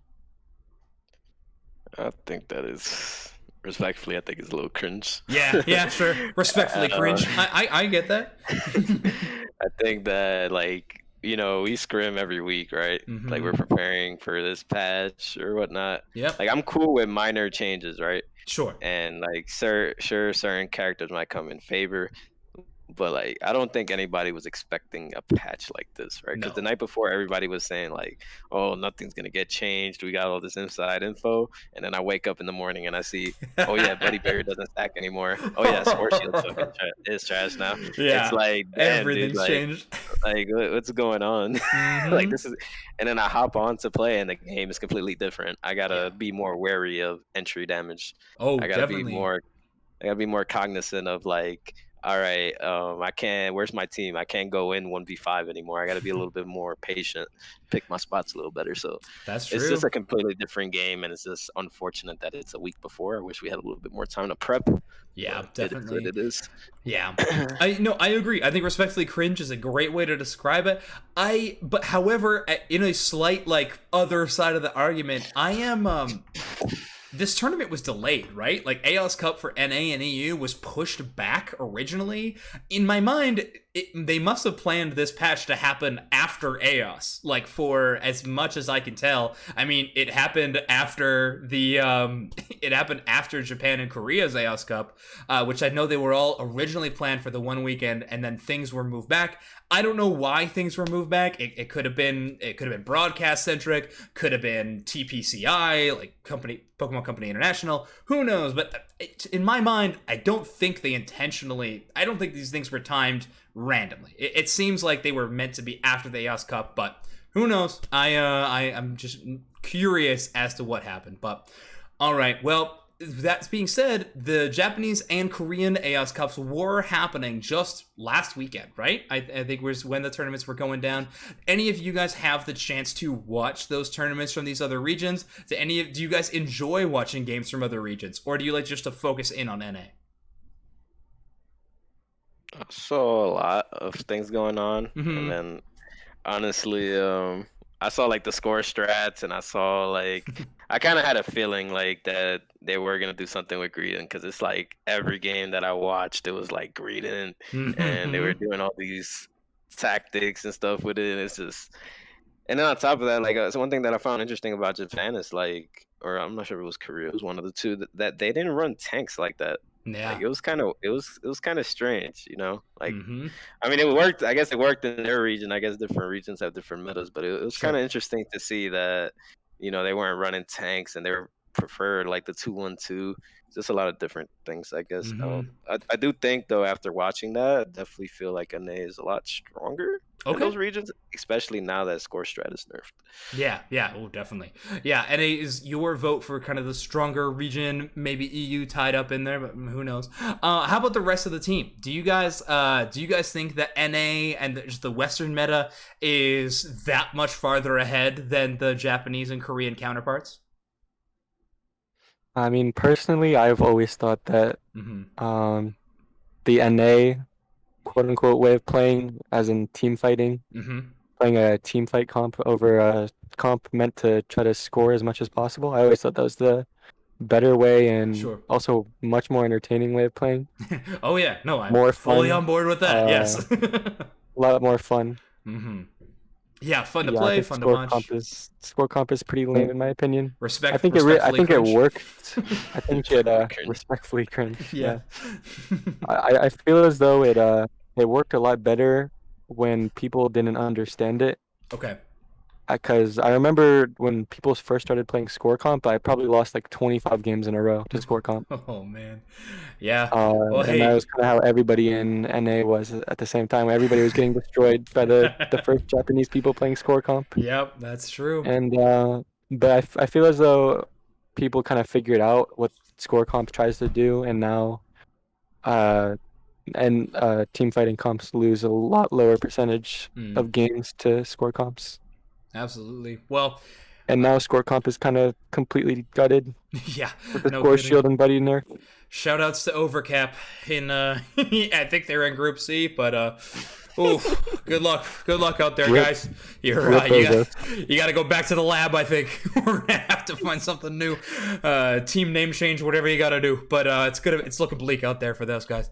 I think that is, respectfully, I think it's a little cringe. Yeah, sure. Respectfully cringe. I get that. I think that, like, we scrim every week, right? Like we're preparing for this patch or whatnot. Yep. Like I'm cool with minor changes, right? Sure. And like, sure, certain characters might come in favor, but like I don't think anybody was expecting a patch like this, right? Because the night before, everybody was saying like, "Oh, nothing's gonna get changed. We got all this inside info," and then I wake up in the morning and I see, "Oh yeah, Buddy Bear doesn't stack anymore. Oh yeah, Score Shield fucking is trash now." Yeah, it's like, damn, everything's dude, like, changed. Like what's going on? Like this is, and then I hop on to play and the game is completely different. I gotta be more wary of entry damage. Oh, I gotta definitely. I gotta be more cognizant of like, all right, I can't. Where's my team? I can't go in 1v5 anymore. I got to be a little bit more patient, pick my spots a little better. So that's true. It's just a completely different game, and it's just unfortunate that it's a week before. I wish we had a little bit more time to prep. Yeah, definitely. It is. Yeah, I agree. I think respectfully cringe is a great way to describe it. But however, in a slight like other side of the argument, I am this tournament was delayed, right? Like Aeos Cup for NA and EU was pushed back originally. In my mind, they must have planned this patch to happen after Aeos. Like for as much as I can tell, I mean, it happened after the it happened after Japan and Korea's Aeos Cup, which I know they were all originally planned for the one weekend, and then things were moved back. I don't know why things were moved back. It could have been broadcast centric, could have been TPCI, like Pokemon Company International. Who knows? But in my mind, I don't think they intentionally. I don't think these things were timed randomly. It seems like they were meant to be after the Aeos Cup, but who knows? I'm just curious as to what happened. But all right, well. That being said, the Japanese and Korean Aeos Cups were happening just last weekend, right? I think was when the tournaments were going down. Any of you guys have the chance to watch those tournaments from these other regions? Do you guys enjoy watching games from other regions, or do you like just to focus in on NA? I saw a lot of things going on, and then honestly, I saw like the score strats, and I saw like I kind of had a feeling like that they were gonna do something with Greedent, because it's like every game that I watched, it was like Greedent, and they were doing all these tactics and stuff with it. And it's just, and then on top of that, like so one thing that I found interesting about Japan is like, or I'm not sure if it was Korea, it was one of the two that they didn't run tanks like that. Yeah, like it was kind of strange, like I mean, it worked. I guess it worked in their region. I guess different regions have different metas, but it was kind of interesting to see that they weren't running tanks and they were preferred like the 2-1-2. Just a lot of different things, I guess. I do think though, after watching that, I definitely feel like NA is a lot stronger in those regions, especially now that score strat is nerfed. Yeah, oh, definitely. Yeah, NA is your vote for kind of the stronger region, maybe EU tied up in there, but who knows? How about the rest of the team? Do you guys think that NA and just the Western meta is that much farther ahead than the Japanese and Korean counterparts? I mean, personally, I've always thought that the NA quote unquote way of playing, as in team fighting, playing a team fight comp over a comp meant to try to score as much as possible. I always thought that was the better way and also much more entertaining way of playing. Oh yeah, no, I'm fully on board with that. Yes, a lot more fun. Yeah, fun to play, fun to watch. Score comp is pretty lame in my opinion. I think it worked. I think it respectfully cringe. Yeah. I feel as though it worked a lot better when people didn't understand it. Okay. Because I remember when people first started playing score comp, I probably lost like 25 games in a row to score comp. Oh man, yeah. Well, and that was kind of how everybody in NA was at the same time. Everybody was getting destroyed by the first Japanese people playing score comp. Yep, that's true. And but I feel as though people kind of figured out what score comp tries to do, and now team fighting comps lose a lot lower percentage of games to score comps. Absolutely. Well, and now score comp is kind of completely gutted. Yeah, with the score shield and buddy nerf. Shout outs to Overcap in I think they're in Group C, but Oof. Good luck out there, Rip. guys. You got to go back to the lab. I think we're gonna have to find something new. Team name change, whatever you got to do. But it's looking bleak out there for those guys.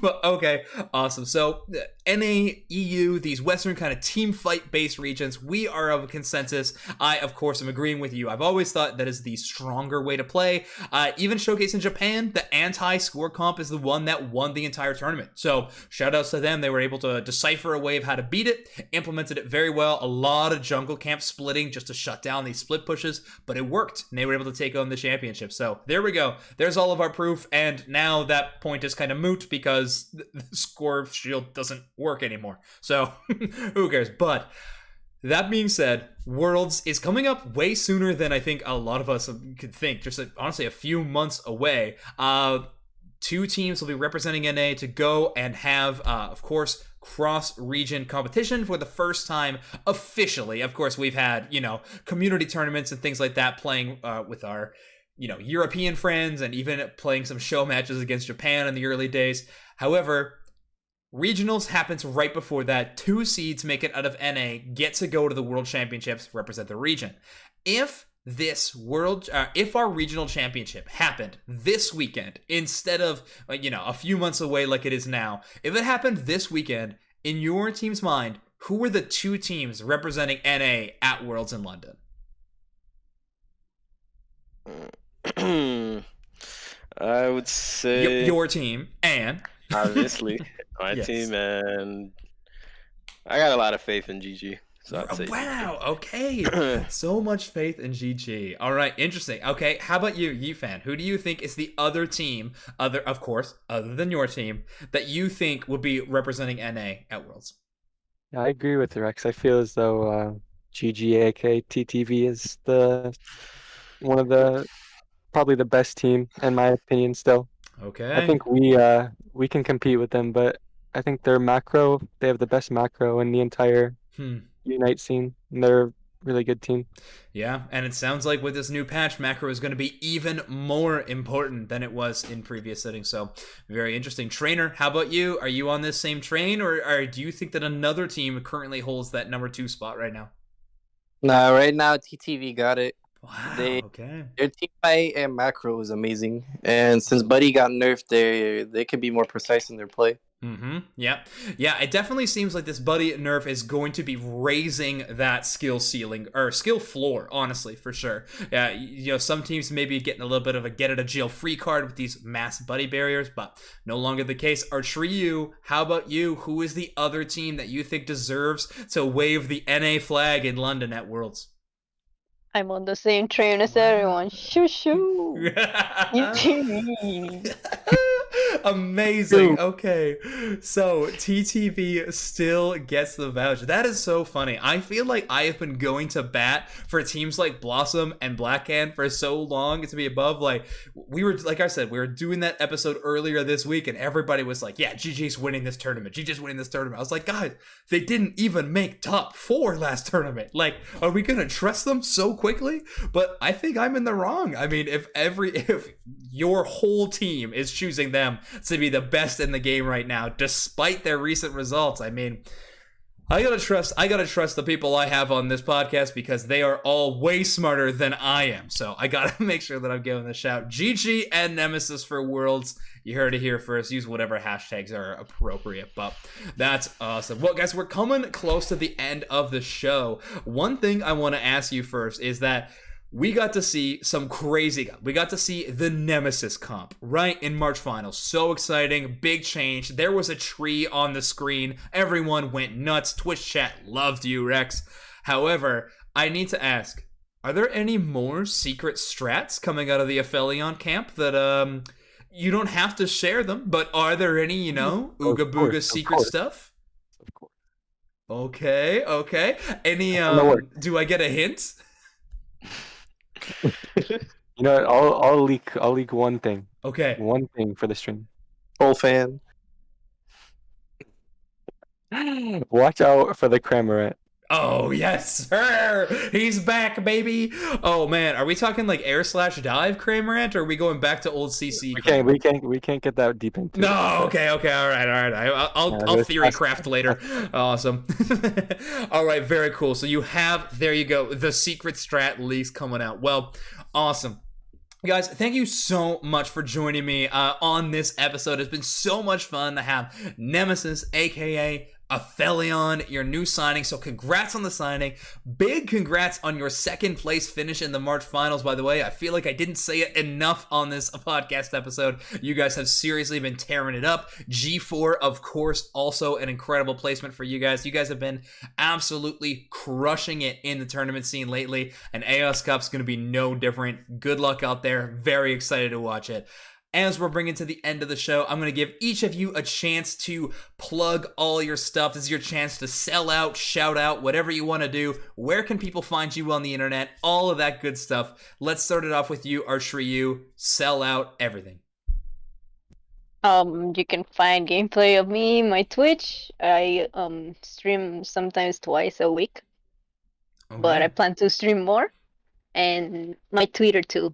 But okay, awesome. So NA, EU, these Western kind of team fight based regions, we are of a consensus. I, of course, am agreeing with you. I've always thought that is the stronger way to play. Even showcase in Japan, the anti-score comp is the one that won the entire tournament. So shout outs to them. They were able to decipher a way of how to beat it, implemented it very well. A lot of jungle camp splitting just to shut down these split pushes, but it worked, and they were able to take on the championship. So there we go. There's all of our proof, and now that point is kind of moot because the score shield doesn't work anymore. So who cares? But that being said, Worlds is coming up way sooner than I think a lot of us could think. Just honestly, a few months away. Two teams will be representing NA to go and have, of course, cross-region competition for the first time officially. Of course, we've had, community tournaments and things like that playing with our, European friends, and even playing some show matches against Japan in the early days. However, regionals happens right before that. 2 seeds make it out of NA, get to go to the World Championships, represent the region. If our regional championship happened this weekend instead of a few months away like it is now, if it happened this weekend, in your team's mind, who were the 2 teams representing NA at Worlds in London? I would say your team, and obviously my yes. team, and I got a lot of faith in GG. So I'd say wow, okay. So much faith in GG. All right, interesting. Okay, how about you, Yifan? Who do you think is the other team, other than your team, that you think would be representing NA at Worlds? Yeah, I agree with Rex. I feel as though GG, TTV is one of the probably the best team in my opinion still. Okay. I think we can compete with them, but I think they have the best macro in the entire Unite scene, and they're a really good team. Yeah, and it sounds like with this new patch, macro is going to be even more important than it was in previous settings. So very interesting. Trainer, how about you? Are you on this same train, or do you think that another team currently holds that number 2 spot right now? Nah, right now TTV got it. Wow. Okay. Their team fight and macro is amazing, and since Buddy got nerfed, they can be more precise in their play. Yeah. It definitely seems like this Buddy nerf is going to be raising that skill ceiling or skill floor. Honestly, for sure. Yeah. Some teams may be getting a little bit of a get out of jail free card with these mass Buddy barriers, but no longer the case. Artryu, how about you? Who is the other team that you think deserves to wave the NA flag in London at Worlds? I'm on the same train as everyone. Shoo shoo. Amazing. Okay. So TTV still gets the voucher. That is so funny. I feel like I have been going to bat for teams like Blossom and Blackhand for so long to be above. Like I said, we were doing that episode earlier this week, and everybody was like, yeah, GG's winning this tournament. GG's winning this tournament. I was like, guys, they didn't even make top 4 last tournament. Like, are we gonna trust them so quickly? But I think I'm in the wrong. I mean, if your whole team is choosing them to be the best in the game right now, despite their recent results, I mean, I gotta trust the people I have on this podcast, because they are all way smarter than I am. So I gotta make sure that I'm giving the shout. GG and Nemesis for Worlds. You heard it here first. Use whatever hashtags are appropriate, but that's awesome. Well, guys, we're coming close to the end of the show. One thing I want to ask you first is that we got to see we got to see the Nemesis comp right in March finals. So exciting, big change. There was a tree on the screen. Everyone went nuts. Twitch chat loved you, Rex. However, I need to ask, are there any more secret strats coming out of the Aphelion camp that you don't have to share them, but are there any, Ooga Booga secret stuff? Of course. Okay. Any do I get a hint? You know what? I'll leak one thing. Okay. One thing for the stream. Full fan. Watch out for the Cramorant. Oh, yes, sir. He's back, baby. Oh, man. Are we talking like air/dive Cramorant, or are we going back to old CC? We can't get that deep into No, it. okay. All right. I'll theory craft later. Awesome. All right, very cool. So you have, there you go, the secret strat leaks coming out. Well, awesome. Guys, thank you so much for joining me on this episode. It's been so much fun to have Nemesis, aka Aphelion, your new signing. So congrats on the signing. Big congrats on your second place finish in the March finals, by the way. I feel like I didn't say it enough on this podcast episode. You guys have seriously been tearing it up. G4, of course, also an incredible placement for you guys. You guys have been absolutely crushing it in the tournament scene lately, and Aeos Cup's going to be no different. Good luck out there. Very excited to watch it. As we're bringing to the end of the show, I'm going to give each of you a chance to plug all your stuff. This is your chance to sell out, shout out, whatever you want to do. Where can people find you on the internet? All of that good stuff. Let's start it off with you, Arshriyu. Sell out everything. You can find gameplay of me, my Twitch. I stream sometimes twice a week, but I plan to stream more, and my Twitter too.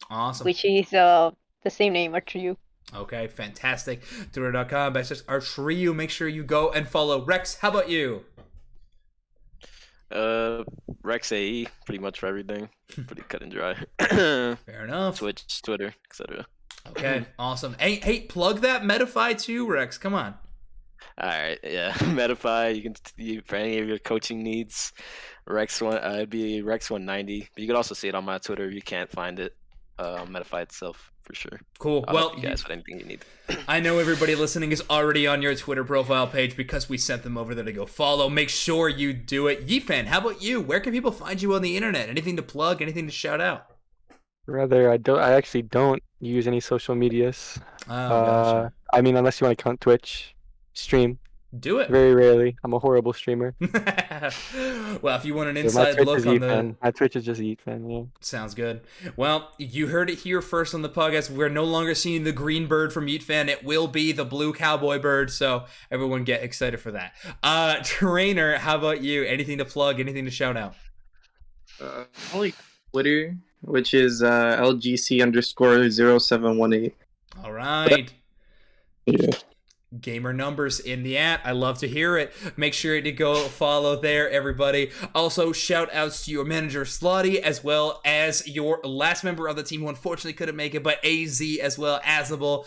Awesome. Which is the same name, Arshriyu. Okay, fantastic. Twitter.com/Arshriyu. Make sure you go and follow. Rex, how about you? Rex AE, pretty much for everything. Pretty cut and dry. Fair enough. Twitch, Twitter, etc. Okay, awesome. Hey, plug that Metafy too, Rex. Come on. All right, yeah. Metafy, for any of your coaching needs. It'd be Rex190. But you can also see it on my Twitter if you can't find it. Metafy itself, for sure. Cool. I'll well, help you guys with anything you need. I know everybody listening is already on your Twitter profile page because we sent them over there to go follow. Make sure you do it. Yifan, how about you? Where can people find you on the internet? Anything to plug? Anything to shout out? I actually don't use any social medias. Oh, gotcha. I mean, unless you want to count Twitch, stream. Do it. Very rarely. I'm a horrible streamer. Well, if you want an inside look on my Twitch is just Fan, yeah. Sounds good. Well, you heard it here first on the podcast. We're no longer seeing the green bird from Fan. It will be the blue cowboy bird, so everyone get excited for that. Trainer, how about you? Anything to plug? Anything to shout out? Only Twitter, which is LGC_0718. All right. Yeah. Gamer numbers in the app. I love to hear it. Make sure to go follow there, everybody. Also, shout outs to your manager, Slotty, as well as your last member of the team who unfortunately couldn't make it, but AZ as well, Azable.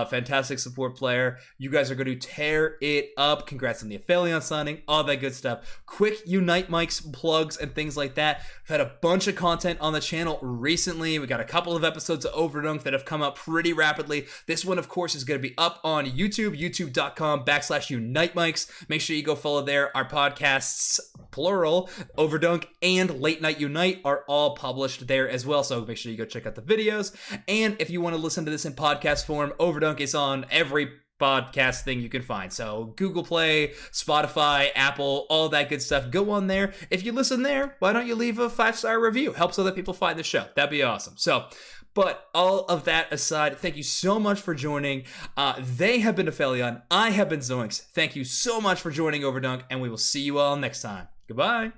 Fantastic support player. You guys are going to tear it up. Congrats on the Aphelion signing, all that good stuff. Quick Unite mics, plugs, and things like that. We've had a bunch of content on the channel recently. We got a couple of episodes of Overdunk that have come up pretty rapidly. This one, of course, is going to be up on YouTube, youtube.com/Unite mics. Make sure you go follow there. Our podcasts, plural, Overdunk and Late Night Unite are all published there as well. So make sure you go check out the videos. And if you want to listen to this in podcast form, Overdunk is on every podcast thing you can find. So Google Play, Spotify, Apple, all that good stuff. Go on there. If you listen there, why don't you leave a 5-star review? Helps other people find the show. That'd be awesome. So, but all of that aside, thank you so much for joining. They have been Aphelion. I have been Zoinks. Thank you so much for joining Overdunk, and we will see you all next time. Goodbye.